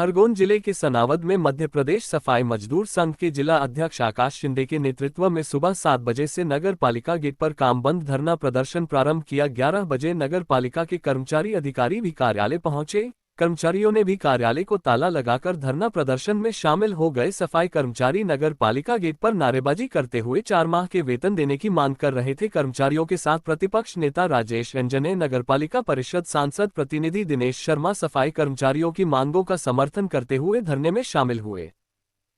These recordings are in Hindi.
खरगोन जिले के सनावद में मध्य प्रदेश सफाई मजदूर संघ के जिला अध्यक्ष आकाश शिंदे के नेतृत्व में सुबह 7 बजे से नगर पालिका गेट पर काम बंद धरना प्रदर्शन प्रारंभ किया। 11 बजे नगर पालिका के कर्मचारी अधिकारी भी कार्यालय पहुंचे। कर्मचारियों ने भी कार्यालय को ताला लगाकर धरना प्रदर्शन में शामिल हो गए। सफाई कर्मचारी नगर पालिका गेट पर नारेबाजी करते हुए 4 माह के वेतन देने की मांग कर रहे थे। कर्मचारियों के साथ प्रतिपक्ष नेता राजेश रंजने, नगर पालिका परिषद सांसद प्रतिनिधि दिनेश शर्मा सफाई कर्मचारियों की मांगों का समर्थन करते हुए धरने में शामिल हुए।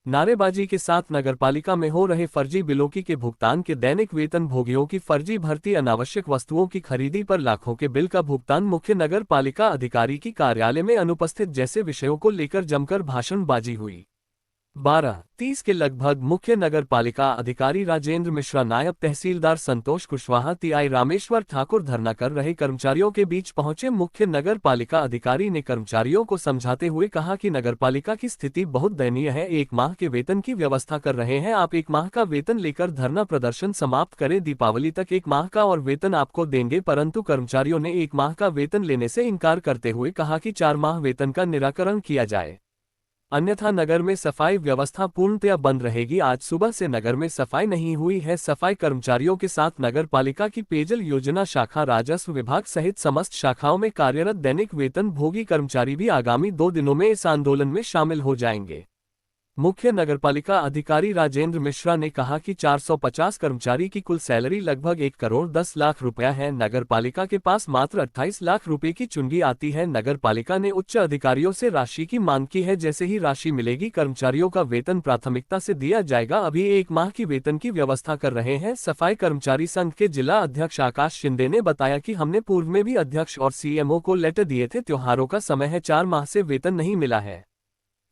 नारेबाजी के साथ नगरपालिका में हो रहे फर्जी बिलों के भुगतान के दैनिक वेतन भोगियों की फर्जी भर्ती, अनावश्यक वस्तुओं की खरीदी पर लाखों के बिल का भुगतान, मुख्य नगर पालिका अधिकारी की कार्यालय में अनुपस्थित जैसे विषयों को लेकर जमकर भाषणबाजी हुई। 12:30 के लगभग मुख्य नगर पालिका अधिकारी राजेंद्र मिश्रा, नायब तहसीलदार संतोष कुशवाहा, टीआई रामेश्वर ठाकुर धरना कर रहे कर्मचारियों के बीच पहुंचे। मुख्य नगर पालिका अधिकारी ने कर्मचारियों को समझाते हुए कहा कि नगर पालिका की स्थिति बहुत दयनीय है। 1 माह के वेतन की व्यवस्था कर रहे हैं, आप 1 माह का वेतन लेकर धरना प्रदर्शन समाप्त करें। दीपावली तक 1 माह का और वेतन आपको देंगे। परंतु कर्मचारियों ने 1 माह का वेतन लेने से इनकार करते हुए कहा कि 4 माह वेतन का निराकरण किया जाए, अन्यथा नगर में सफाई व्यवस्था पूर्णतया बंद रहेगी। आज सुबह से नगर में सफाई नहीं हुई है। सफाई कर्मचारियों के साथ नगर पालिका की पेयजल योजना शाखा, राजस्व विभाग सहित समस्त शाखाओं में कार्यरत दैनिक वेतन भोगी कर्मचारी भी आगामी 2 दिनों में इस आंदोलन में शामिल हो जाएंगे। मुख्य नगरपालिका अधिकारी राजेंद्र मिश्रा ने कहा कि 450 कर्मचारी की कुल सैलरी लगभग 1 करोड़ 10 लाख रुपया है। नगर पालिका के पास मात्र 28 लाख रुपए की चुंगी आती है। नगर पालिका ने उच्च अधिकारियों से राशि की मांग की है। जैसे ही राशि मिलेगी कर्मचारियों का वेतन प्राथमिकता से दिया जाएगा। अभी 1 माह की वेतन की व्यवस्था कर रहे हैं। सफाई कर्मचारी संघ के जिला अध्यक्ष आकाश शिंदे ने बताया कि हमने पूर्व में भी अध्यक्ष और सीएमओ को लेटर दिए थे। त्योहारों का समय है, 4 माह से वेतन नहीं मिला है।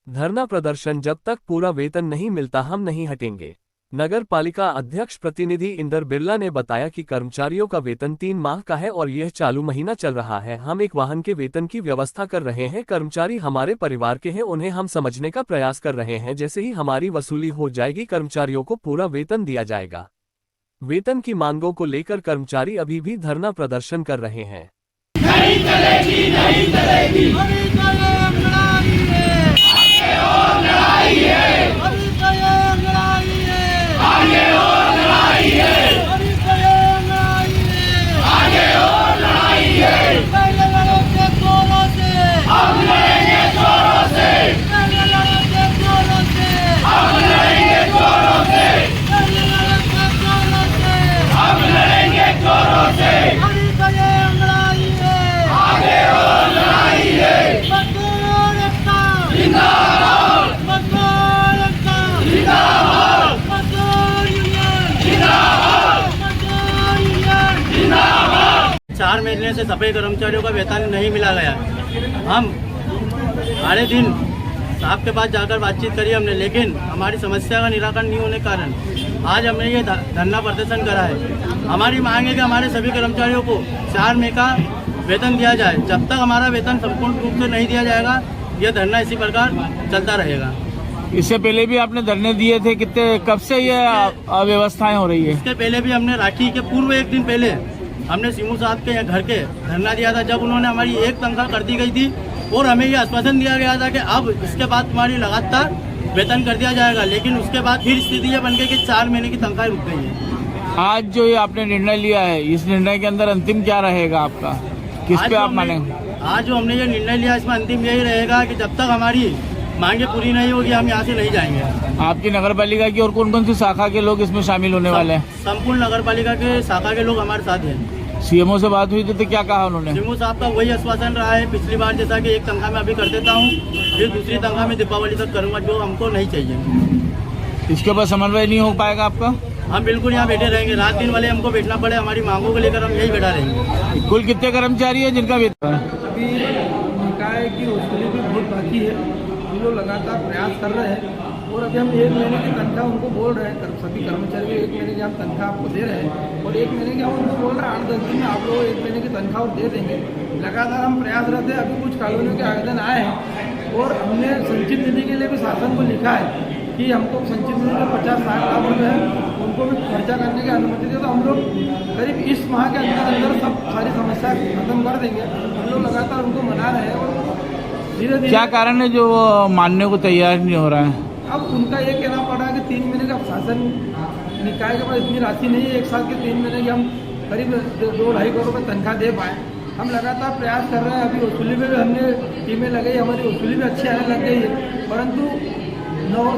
धरना प्रदर्शन जब तक पूरा वेतन नहीं मिलता हम नहीं हटेंगे। नगर पालिका अध्यक्ष प्रतिनिधि इंदर बिरला ने बताया कि कर्मचारियों का वेतन 3 माह का है और यह चालू महीना चल रहा है। हम 1 वाहन के वेतन की व्यवस्था कर रहे हैं। कर्मचारी हमारे परिवार के हैं, उन्हें हम समझने का प्रयास कर रहे हैं। जैसे ही हमारी वसूली हो जाएगी कर्मचारियों को पूरा वेतन दिया जाएगा। वेतन की मांगों को लेकर कर्मचारी अभी भी धरना प्रदर्शन कर रहे हैं। नहीं चलेगी, नहीं चलेगी। लड़ाई है, आगे और लड़ाई है, आगे और लड़ाई है। हम लड़ेंगे जोरों से, हम लड़ेंगे जोरों से, हम लड़ेंगे जोरों से, हम लड़ेंगे जोरों से। आगे और लड़ाई है। जिंदाबाद, जिंदाबाद, जिंदाबाद। 4 महीने से सफाई कर्मचारियों का वेतन नहीं मिला गया। हम सारे दिन साहब के पास जाकर बातचीत करी हमने, लेकिन हमारी समस्या का निराकरण नहीं होने के कारण आज हमने ये धरना प्रदर्शन करा है। हमारी मांग है कि हमारे सभी कर्मचारियों को 4 महीने का वेतन दिया जाए। जब तक हमारा वेतन संपूर्ण रूप से नहीं दिया जाएगा यह धरना इसी प्रकार चलता रहेगा। इससे पहले भी आपने धरने दिए थे, कितने कब से ये अव्यवस्थाएं हो रही है? इसके पहले भी हमने राखी के पूर्व 1 दिन पहले हमने सीमू साहब के घर के धरना दिया था, जब उन्होंने हमारी 1 तनख्वाह कर दी गई थी और हमें ये आश्वासन दिया गया था कि अब इसके बाद तुम्हारी लगातार वेतन कर दिया जाएगा। लेकिन उसके बाद फिर स्थिति ये बन गई कि 4 महीने की तनख्वाह रुक गई है। आज जो ये आपने निर्णय लिया है, इस निर्णय के अंदर अंतिम क्या रहेगा आपका? किस पे आप मानेंगे? आज जो हमने ये निर्णय लिया इसमें अंतिम यही रहेगा कि जब तक हमारी मांगे पूरी नहीं होगी हम यहाँ से नहीं जाएंगे। आपकी नगर पालिका की और कौन कौन सी शाखा के लोग इसमें शामिल होने वाले हैं? संपूर्ण नगर पालिका के शाखा के लोग हमारे साथ हैं। सीएमओ से बात हुई थी तो क्या कहा उन्होंने? सीएमओ साहब का वही आश्वासन रहा है पिछली बार जैसा कि 1 तनख्वाह में अभी कर देता हूँ, फिर दूसरी तनख्वाह में दीपावली तक करूँगा, जो हमको नहीं चाहिए। इसके ऊपर समन्वय नहीं हो पाएगा आपका? हम बिल्कुल यहाँ बैठे रहेंगे, रात दिन वाले हमको बैठना पड़े, हमारी मांगों को लेकर हम यही बैठा रहेंगे। कुल कितने कर्मचारी है जिनका वेतन? अभी निकाय की वसूली भी बहुत बाकी है। हम लोग लगातार प्रयास कर रहे हैं और अभी हम 1 महीने की तनख्वाह उनको बोल रहे हैं। सभी कर्मचारी को 1 महीने की हम तनख्वाह आपको दे रहे हैं और 1 महीने की हम उनको बोल रहे हैं 8-10 दिन में आप लोग 1 महीने की तनख्वाह और दे देंगे। लगातार हम प्रयासरत हैं। अभी कुछ कॉलोनियों के आवेदन आए हैं और हमने संचित निधि के लिए भी शासन को लिखा है कि हमको संचित निधि में 50-60 लाख रुपये है, उनको भी खर्चा करने की अनुमति दे। तो हम लोग करीब इस माह के अंदर सब सारी समस्या खत्म कर देंगे। हम लोग लगातार उनको मना रहे हैं और धीरे धीरे क्या कारण है जो वो मानने को तैयार नहीं हो रहा है? अब उनका ये कहना पड़ा है कि 3 महीने का शासन निकाय के पास इतनी राशि नहीं है, एक साल के 3 महीने की हम करीब 2-2.5 करोड़ रुपये तनख्वाह दे पाए। हम लगातार प्रयास कर रहे हैं, अभी वसूली में भी हमने टीमें लगाई, हमारी वसूली भी अच्छी आने लग गई है, परंतु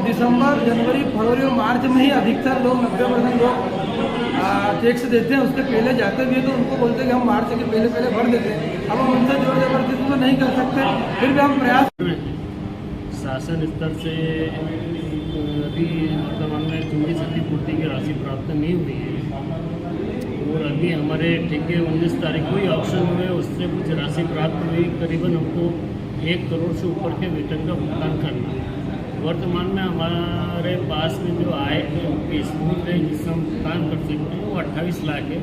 दिसंबर, जनवरी, फरवरी और मार्च में ही अधिकतर लोग 90% लोग टैक्स देते हैं, उसके पहले जाते भी हैं तो उनको बोलते हैं कि हम मार्च के पहले भर देते हैं। अब हम उनसे जोर जबरदस्ती तो नहीं कर सकते, फिर भी हम प्रयास शासन स्तर से अभी वर्तमान में चूंकि क्षतिपूर्ति की राशि प्राप्त नहीं हुई है और अभी हमारे ठेके 19 तारीख को ही ऑप्शन हुए, उससे कुछ राशि प्राप्त हुई, करीबन हमको 1 करोड़ से ऊपर के वेतन का भुगतान करना है। वर्तमान में हमारे पास में जो आय के स्रोत है जिससे हम भुगतान कर सकते हैं वो 28 लाख है।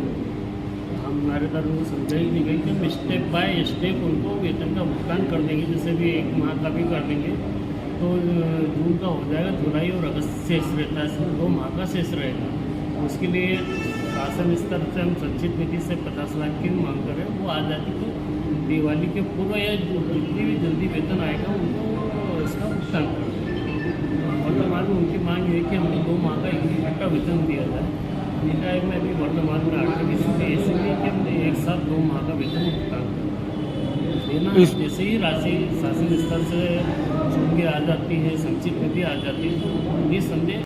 हमारे द्वारा उनको समझाई दी गई कि हम स्टेप बाय स्टेप उनको वेतन का भुगतान कर देंगे, जैसे भी 1 माह का भी कर देंगे तो जून का हो जाएगा, जुलाई और अगस्त शेष रहता है, इसमें 2 माह का शेष रहेगा। उसके लिए शासन स्तर से हम संचित निधि से 50 लाख की मांग कर रहे हैं, वो आ जाती तो दिवाली के पूर्व या जितनी भी जल्दी वेतन आएगा उनको इसका भुगतान करें। वर्तमान में उनकी मांग है कि हमें 2 माह का इकट्ठा वेतन दिया जाए। निकाय में अभी वर्तमान में 8वीं स्थिति ऐसी है कि हम एक साथ 2 माह का वेतन भुगतान करें देना। जैसे ही राशि शासन स्तर से चूंकि आ जाती है, संचित निधि आ जाती है, ये संदेह